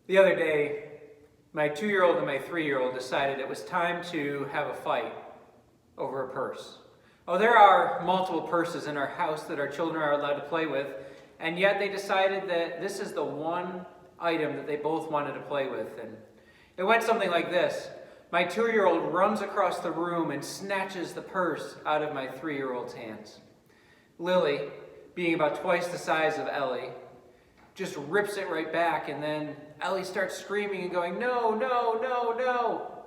The other day, my 2-year-old and my 3-year-old decided it was time to have a fight over a purse. Oh, there are multiple purses in our house that our children are allowed to play with, and yet they decided that this is the one item that they both wanted to play with. And it went something like this. My 2-year-old runs across the room and snatches the purse out of my 3-year-old's hands. Lily, being about twice the size of Ellie, just rips it right back, and then Ellie starts screaming and going, "No, no, no, no."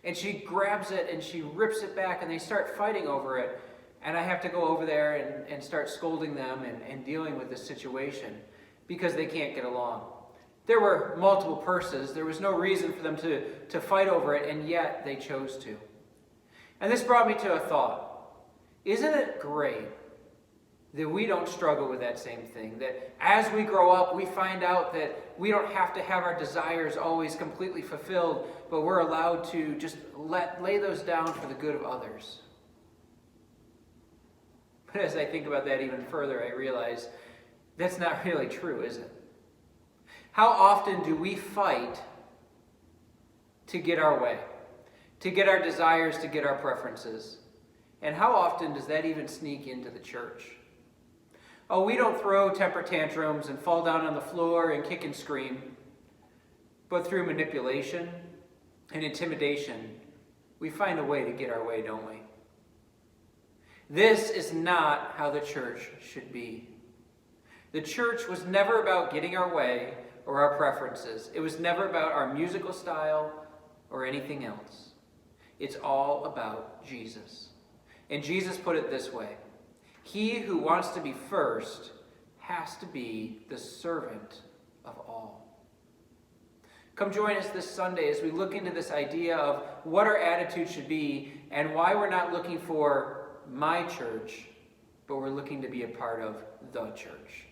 And she grabs it and she rips it back, and they start fighting over it. And I have to go over there and start scolding them and dealing with this situation because they can't get along. There were multiple purses. There was no reason for them to fight over it, and yet they chose to. And this brought me to a thought. Isn't it great that we don't struggle with that same thing? That as we grow up, we find out that we don't have to have our desires always completely fulfilled, but we're allowed to just lay those down for the good of others. But as I think about that even further, I realize that's not really true, is it? How often do we fight to get our way, to get our desires, to get our preferences? And how often does that even sneak into the church? Oh, we don't throw temper tantrums and fall down on the floor and kick and scream. But through manipulation and intimidation, we find a way to get our way, don't we? This is not how the church should be. The church was never about getting our way or our preferences. It was never about our musical style or anything else. It's all about Jesus. And Jesus put it this way: he who wants to be first has to be the servant of all. Come join us this Sunday as we look into this idea of what our attitude should be and why we're not looking for my church, but we're looking to be a part of the church.